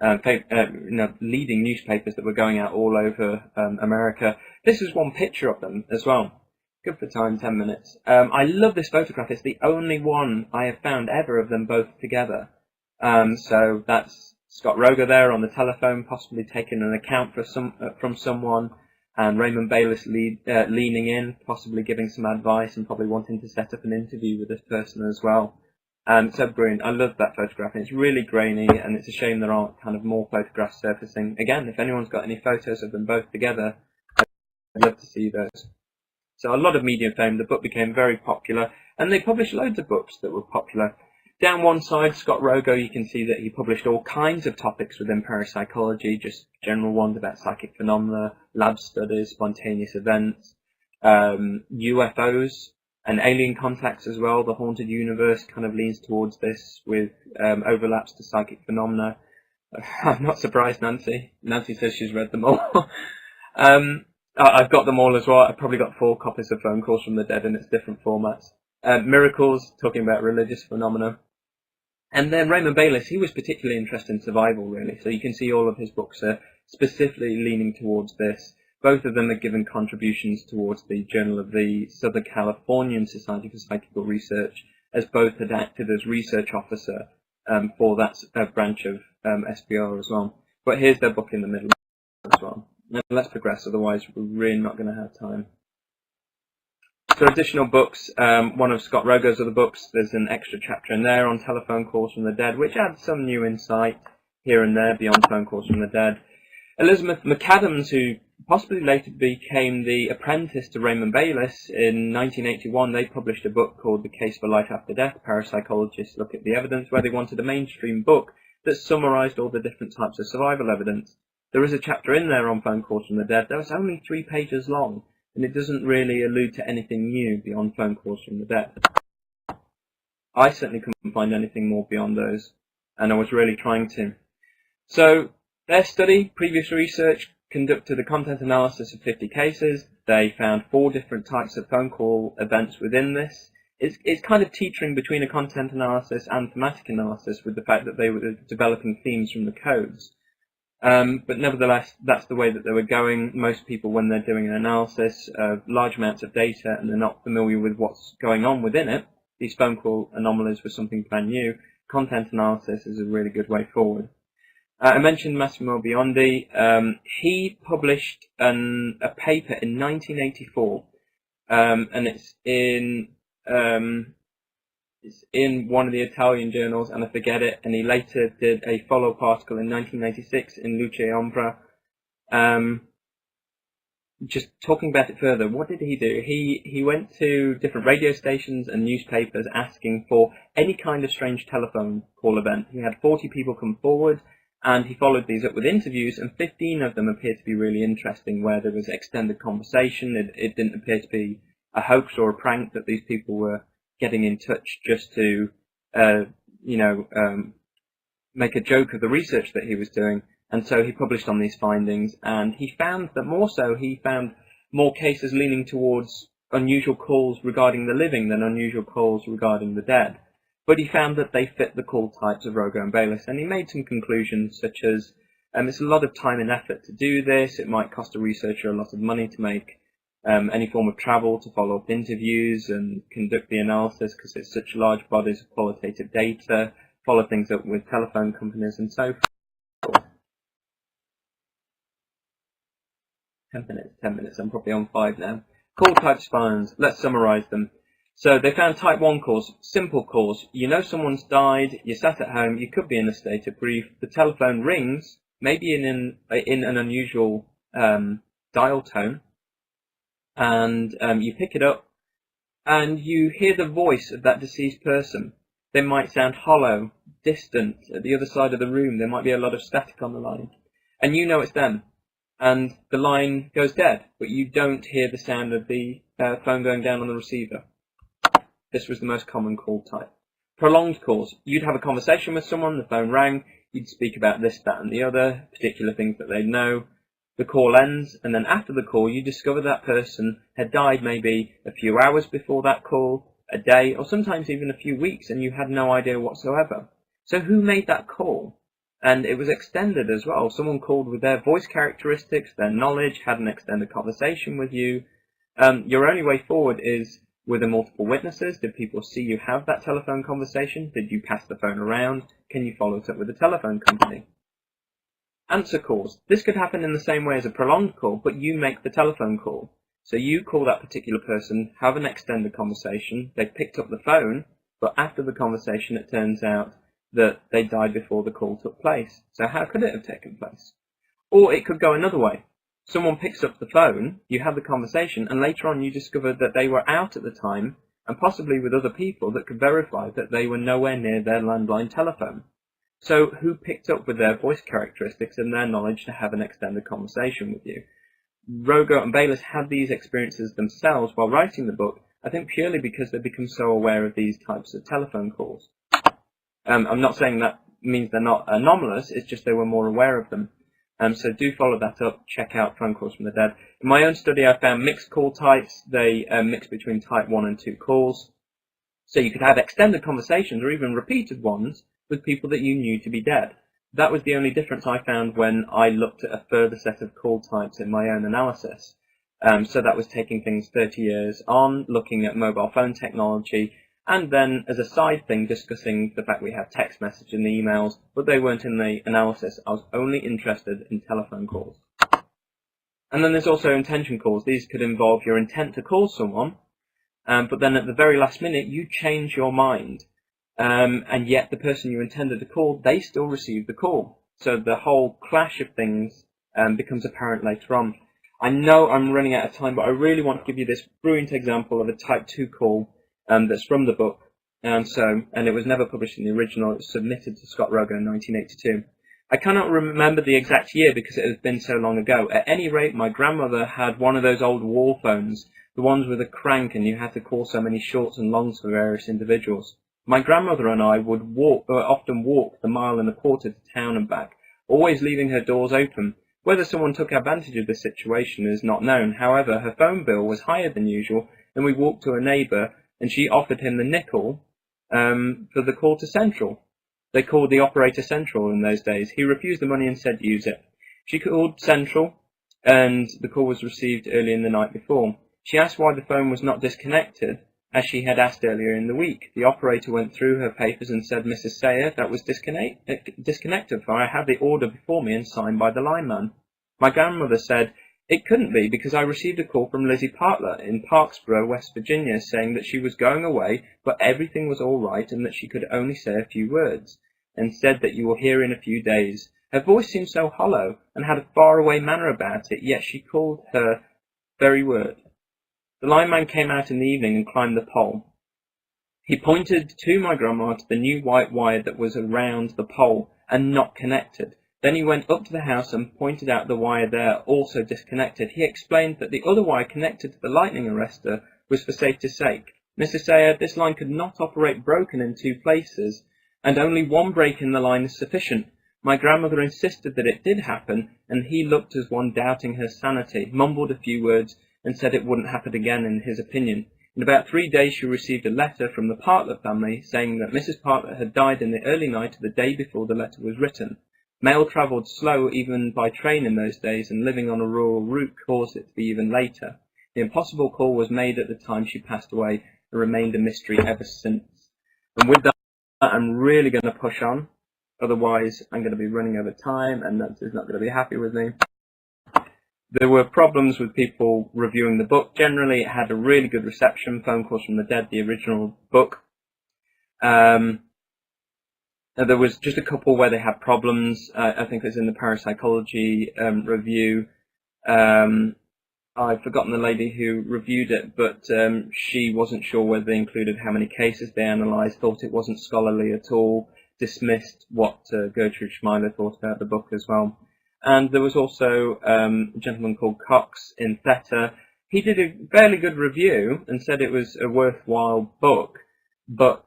Speaker 2: Leading newspapers that were going out all over America. This is one picture of them as well. Good for time, 10 minutes. I love this photograph. It's the only one I have found ever of them both together. So that's Scott Rogo there on the telephone, possibly taking an account from someone, and Raymond Bayliss leaning in, possibly giving some advice and probably wanting to set up an interview with this person as well. So brilliant. I love that photograph. And it's really grainy, and it's a shame there aren't kind of more photographs surfacing. Again, if anyone's got any photos of them both together, I'd love to see those. So a lot of media fame. The book became very popular, and they published loads of books that were popular. Down one side, Scott Rogo, you can see that he published all kinds of topics within parapsychology, just general ones about psychic phenomena, lab studies, spontaneous events, UFOs, and alien contacts as well. The haunted universe kind of leans towards this with overlaps to psychic phenomena. I'm not surprised, Nancy. Nancy says she's read them all. I've got them all as well. I've probably got 4 copies of Phone Calls from the Dead in its different formats. Miracles, talking about religious phenomena. And then Raymond Bayliss, he was particularly interested in survival, really. So you can see all of his books are specifically leaning towards this. Both of them are given contributions towards the Journal of the Southern Californian Society for Psychical Research, as both had acted as research officer for that branch of SPR as well. But here's their book in the middle as well. Now, let's progress, otherwise we're really not going to have time. So additional books, one of Scott Rogo's other books, there's an extra chapter in there on telephone calls from the dead, which adds some new insight here and there beyond phone calls from the dead. Elizabeth McAdams, who possibly later became the apprentice to Raymond Bayliss, in 1981 they published a book called The Case for Life After Death, Parapsychologists Look at the Evidence, where they wanted a mainstream book that summarised all the different types of survival evidence. There is a chapter in there on phone calls from the dead that was only 3 pages long, and it doesn't really allude to anything new beyond phone calls from the dead. I certainly couldn't find anything more beyond those, and I was really trying to. So their study, previous research, conducted a content analysis of 50 cases. They found 4 different types of phone call events within this. It's kind of teetering between a content analysis and thematic analysis, with the fact that they were developing themes from the codes. But nevertheless, that's the way that they were going. Most people, when they're doing an analysis of large amounts of data and they're not familiar with what's going on within it, these phone call anomalies were something brand new. Content analysis is a really good way forward. I mentioned Massimo Biondi. He published a paper in 1984, and it's in one of the Italian journals, and I forget it. And he later did a follow-up article in 1996 in Luce e Ombra, just talking about it further. What did he do? He went to different radio stations and newspapers asking for any kind of strange telephone call event. He had 40 people come forward, and he followed these up with interviews, and 15 of them appeared to be really interesting, where there was extended conversation. It didn't appear to be a hoax or a prank, that these people were getting in touch just to, make a joke of the research that he was doing. And so he published on these findings, and he found that he found more cases leaning towards unusual calls regarding the living than unusual calls regarding the dead. But he found that they fit the call types of Rogo and Bayliss, and he made some conclusions such as, it's a lot of time and effort to do this. It might cost a researcher a lot of money to make any form of travel to follow up interviews and conduct the analysis, because it's such large bodies of qualitative data, follow things up with telephone companies and so forth. 10 minutes, I'm probably on 5 now. Call type spines, let's summarize them. So they found type 1 calls, simple calls. You know someone's died, you're sat at home, you could be in a state of grief, the telephone rings, maybe in an unusual dial tone, and you pick it up, and you hear the voice of that deceased person. They might sound hollow, distant, at the other side of the room. There might be a lot of static on the line, and you know it's them. And the line goes dead, but you don't hear the sound of the phone going down on the receiver. This was the most common call type. Prolonged calls. You'd have a conversation with someone, the phone rang, you'd speak about this, that and the other, particular things that they'd know. The call ends, and then after the call you discover that person had died maybe a few hours before that call, a day, or sometimes even a few weeks, and you had no idea whatsoever. So who made that call? And it was extended as well. Someone called with their voice characteristics, their knowledge, had an extended conversation with you. Your only way forward is, were there multiple witnesses? Did people see you have that telephone conversation? Did you pass the phone around? Can you follow it up with a telephone company? Answer calls. This could happen in the same way as a prolonged call, but you make the telephone call. So you call that particular person, have an extended conversation, they picked up the phone, but after the conversation it turns out that they died before the call took place. So how could it have taken place? Or it could go another way. Someone picks up the phone, you have the conversation, and later on you discover that they were out at the time, and possibly with other people that could verify that they were nowhere near their landline telephone. So who picked up with their voice characteristics and their knowledge to have an extended conversation with you? Rogo and Bayliss had these experiences themselves while writing the book, I think purely because they become so aware of these types of telephone calls. I'm not saying that means they're not anomalous, it's just they were more aware of them. So do follow that up, check out phone calls from the dead. In my own study I found mixed call types. They mix between type 1 and 2 calls. So you could have extended conversations or even repeated ones with people that you knew to be dead. That was the only difference I found when I looked at a further set of call types in my own analysis. So that was taking things 30 years on, looking at mobile phone technology, and then as a side thing discussing the fact we have text message and emails, but they weren't in the analysis. I was only interested in telephone calls. And then there's also intention calls. These could involve your intent to call someone, but then at the very last minute you change your mind. And yet the person you intended to call, they still receive the call. So the whole clash of things becomes apparent later on. I know I'm running out of time, but I really want to give you this brilliant example of a type 2 call that's from the book. And it was never published in the original. It was submitted to Scott Rogo in 1982. I cannot remember the exact year because it has been so long ago. At any rate, my grandmother had one of those old wall phones, the ones with a crank and you had to call so many shorts and longs for various individuals. My grandmother and I would often walk the 1.25 miles to town and back, always leaving her doors open. Whether someone took advantage of this situation is not known. However, her phone bill was higher than usual, and we walked to a neighbour, and she offered him the nickel for the call to Central. They called the operator Central in those days. He refused the money and said use it. She called Central, and the call was received early in the night before. She asked why the phone was not disconnected, as she had asked earlier in the week. The operator went through her papers and said, "Mrs. Sayer, that was disconnected, for I had the order before me and signed by the lineman." My grandmother said, "It couldn't be, because I received a call from Lizzie Partler in Parksboro, West Virginia, saying that she was going away, but everything was all right and that she could only say a few words, and said that you will hear in a few days." Her voice seemed so hollow and had a faraway manner about it, yet she called her very word. The lineman came out in the evening and climbed the pole. He pointed to my grandma to the new white wire that was around the pole and not connected. Then he went up to the house and pointed out the wire there, also disconnected. He explained that the other wire connected to the lightning arrestor was for safety's sake. "Mrs. Sayer, this line could not operate broken in two places, and only one break in the line is sufficient." My grandmother insisted that it did happen, and he looked as one doubting her sanity, mumbled a few words, and said it wouldn't happen again in his opinion. In about 3 days she received a letter from the Partler family saying that Mrs. Partler had died in the early night of the day before the letter was written. Mail travelled slow even by train in those days, and living on a rural route caused it to be even later. The impossible call was made at the time she passed away and remained a mystery ever since. And with that, I'm really going to push on. Otherwise, I'm going to be running over time, and Nancy's not going to be happy with me. There were problems with people reviewing the book. Generally, it had a really good reception. Phone Calls from the Dead, the original book. There was just a couple where they had problems. I think it was in the Parapsychology review. I've forgotten the lady who reviewed it, but she wasn't sure whether they included how many cases they analysed, thought it wasn't scholarly at all, dismissed what Gertrude Schmeiler thought about the book as well. And there was also a gentleman called Cox in Theta. He did a fairly good review and said it was a worthwhile book, but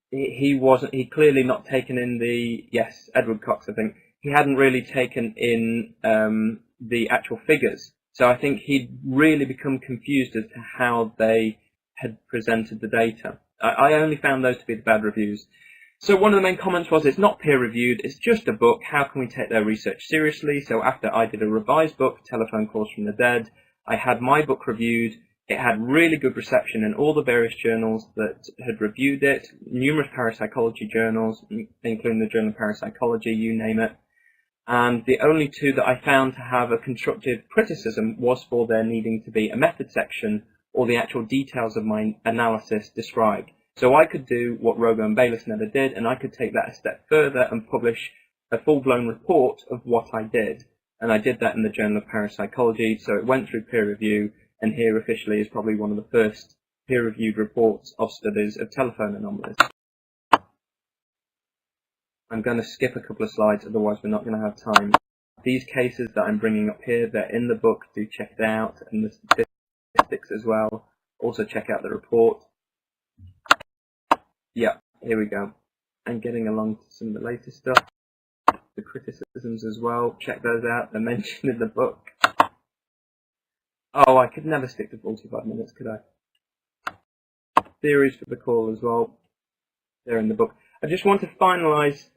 Speaker 2: he clearly not taken in Edward Cox, I think. He hadn't really taken in the actual figures. So I think he'd really become confused as to how they had presented the data. I only found those to be the bad reviews. So one of the main comments was, it's not peer-reviewed, it's just a book, how can we take their research seriously? So after I did a revised book, Telephone Calls from the Dead, I had my book reviewed. It had really good reception in all the various journals that had reviewed it, numerous parapsychology journals, including the Journal of Parapsychology, you name it. And the only two that I found to have a constructive criticism was for there needing to be a method section or the actual details of my analysis described. So I could do what Rogo and Bayliss never did, and I could take that a step further and publish a full-blown report of what I did. And I did that in the Journal of Parapsychology, so it went through peer review, and here officially is probably one of the first peer-reviewed reports of studies of telephone anomalies. I'm going to skip a couple of slides, otherwise we're not going to have time. These cases that I'm bringing up here, they're in the book, do check it out, and the statistics as well. Also check out the report. Yeah, here we go. And getting along to some of the latest stuff. The criticisms as well, check those out, they're mentioned in the book. Oh, I could never stick to 45 minutes, could I? Theories for the call as well, they're in the book. I just want to finalise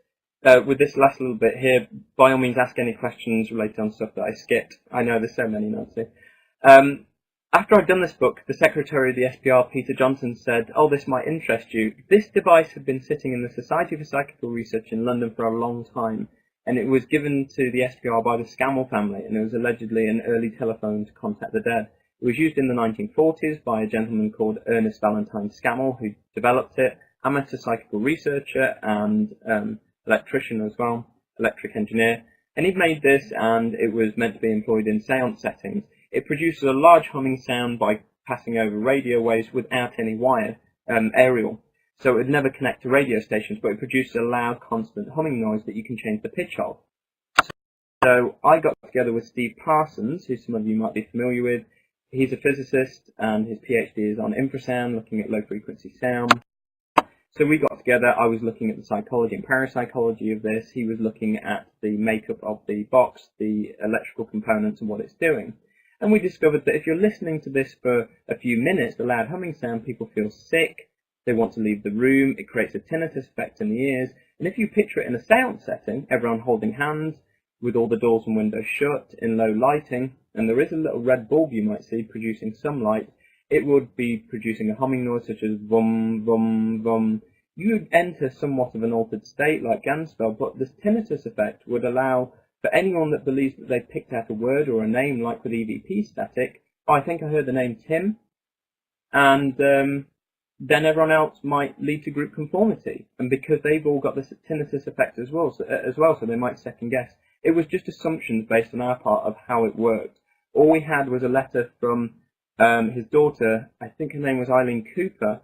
Speaker 2: with this last little bit here. By all means, ask any questions related on stuff that I skipped. I know there's so many, Nancy. After I'd done this book, the secretary of the SPR, Peter Johnson, said, "Oh, this might interest you. This device had been sitting in the Society for Psychical Research in London for a long time, and it was given to the SPR by the Scammell family, and it was allegedly an early telephone to contact the dead. It was used in the 1940s by a gentleman called Ernest Valentine Scammell, who developed it, amateur psychical researcher and electrician as well, electric engineer. And he made this, and it was meant to be employed in seance settings. It produces a large humming sound by passing over radio waves without any wire, aerial. So it would never connect to radio stations, but it produces a loud, constant humming noise that you can change the pitch of. So I got together with Steve Parsons, who some of you might be familiar with. He's a physicist, and his PhD is on infrasound, looking at low-frequency sound. So we got together. I was looking at the psychology and parapsychology of this. He was looking at the makeup of the box, the electrical components, and what it's doing. And we discovered that if you're listening to this for a few minutes, the loud humming sound, people feel sick, they want to leave the room, it creates a tinnitus effect in the ears. And if you picture it in a seance setting, everyone holding hands, with all the doors and windows shut in low lighting, and there is a little red bulb you might see producing some light, it would be producing a humming noise such as vum, vum, vum. You would enter somewhat of an altered state like Ganspell, but this tinnitus effect would allow for anyone that believes that they've picked out a word or a name, like with EVP static, I think I heard the name Tim, and then everyone else might lead to group conformity, and because they've all got this tinnitus effect as well, so they might second guess. It was just assumptions based on our part of how it worked. All we had was a letter from his daughter, I think her name was Eileen Cooper,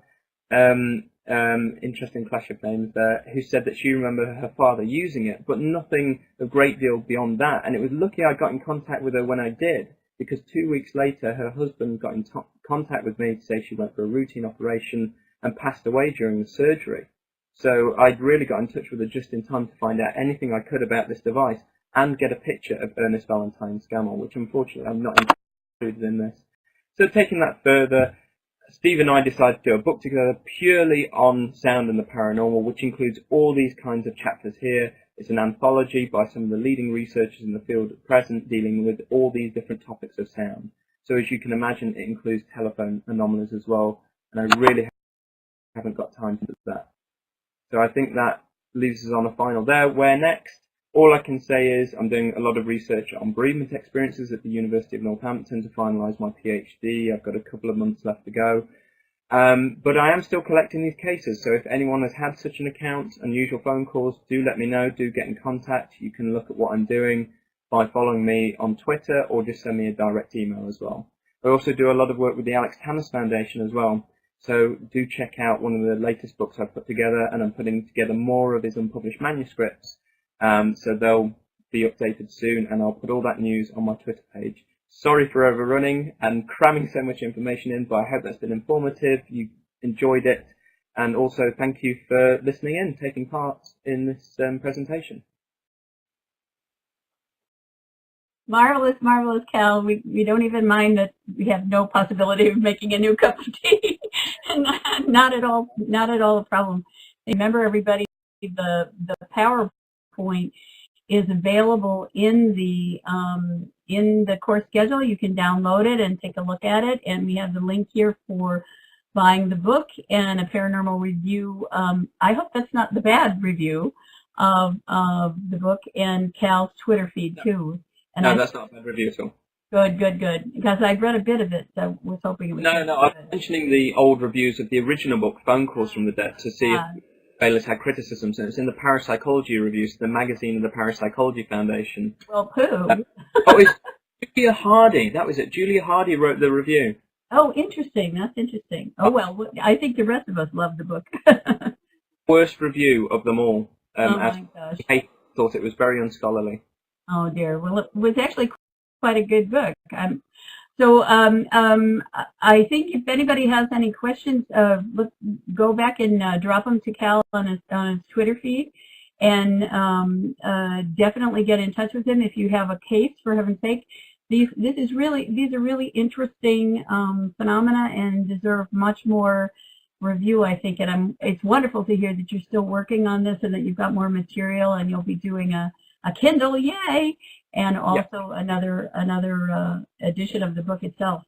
Speaker 2: interesting clash of names there, who said that she remembered her father using it, but nothing a great deal beyond that. And it was lucky I got in contact with her when I did, because 2 weeks later her husband got in contact with me to say she went for a routine operation and passed away during the surgery. So I'd really got in touch with her just in time to find out anything I could about this device and get a picture of Ernest Valentine's Scammell, which unfortunately I'm not included in this. So taking that further, Steve and I decided to do a book together purely on sound and the paranormal, which includes all these kinds of chapters here. It's an anthology by some of the leading researchers in the field at present, dealing with all these different topics of sound. So as you can imagine, it includes telephone anomalies as well, and I really haven't got time for that. So I think that leaves us on a final there. Where next? All I can say is I'm doing a lot of research on bereavement experiences at the University of Northampton to finalise my PhD. I've got a couple of months left to go. But I am still collecting these cases, so if anyone has had such an account, unusual phone calls, do let me know, do get in contact. You can look at what I'm doing by following me on Twitter or just send me a direct email as well. I also do a lot of work with the Alex Tannis Foundation as well, so do check out one of the latest books I've put together, and I'm putting together more of his unpublished manuscripts. So they'll be updated soon, and I'll put all that news on my Twitter page. Sorry for overrunning and cramming so much information in, but I hope that's been informative, you enjoyed it, and also thank you for listening in, taking part in this presentation.
Speaker 1: Marvelous, marvelous, Cal. We don't even mind that we have no possibility of making a new cup of tea. Not at all a problem. Remember, everybody, the PowerPoint is available in the course schedule. You can download it and take a look at it, and we have the link here for buying the book and a paranormal review. I hope that's not the bad review of the book, and Cal's Twitter feed too. And
Speaker 2: no, that's not a bad review at all.
Speaker 1: Good. Because I've read a bit of it, so I was hoping it was
Speaker 2: No, I'm mentioning the old reviews of the original book, Phone Calls from the Dead, to see if Bayless had criticisms, and it's in the Parapsychology reviews, the magazine of the Parapsychology Foundation.
Speaker 1: Well, pooh.
Speaker 2: It's Julia Hardy. That was it. Julia Hardy wrote the review.
Speaker 1: Oh, interesting. That's interesting. Oh, well, I think the rest of us love the book.
Speaker 2: Worst review of them all.
Speaker 1: Oh, my gosh.
Speaker 2: I thought it was very unscholarly.
Speaker 1: Oh, dear. Well, it was actually quite a good book. So I think if anybody has any questions, go back and drop them to Cal on his Twitter feed, and definitely get in touch with him if you have a case. For heaven's sake, these are really interesting phenomena and deserve much more review, I think. And it's wonderful to hear that you're still working on this and that you've got more material, and you'll be doing a Kindle, yay, and also another edition of the book itself.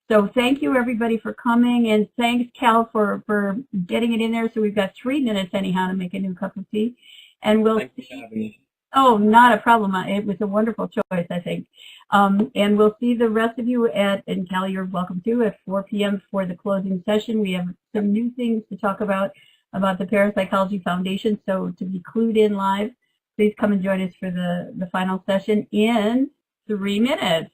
Speaker 1: So thank you, everybody, for coming, and thanks, Cal, for getting it in there. So we've got 3 minutes anyhow to make a new cup of tea, and we'll see. Oh, not a problem. It was a wonderful choice, I think. And we'll see the rest of you and Cal, you're welcome too, at 4 p.m. for the closing session. We have some new things to talk about the Parapsychology Foundation. So to be clued in live, please come and join us for the final session in 3 minutes.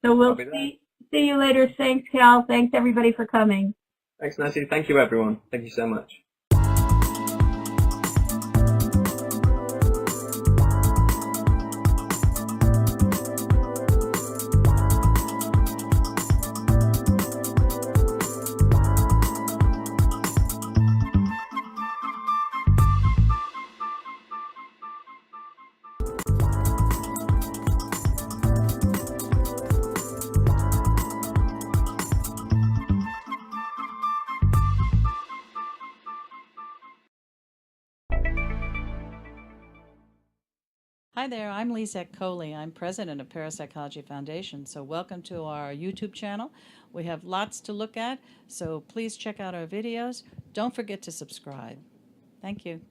Speaker 1: So we'll see you later. Thanks, Cal. Thanks, everybody, for coming.
Speaker 2: Thanks, Nancy. Thank you, everyone. Thank you so much.
Speaker 3: Hi there, I'm Lisette Coley. I'm president of Parapsychology Foundation, so welcome to our YouTube channel. We have lots to look at, so please check out our videos. Don't forget to subscribe. Thank you.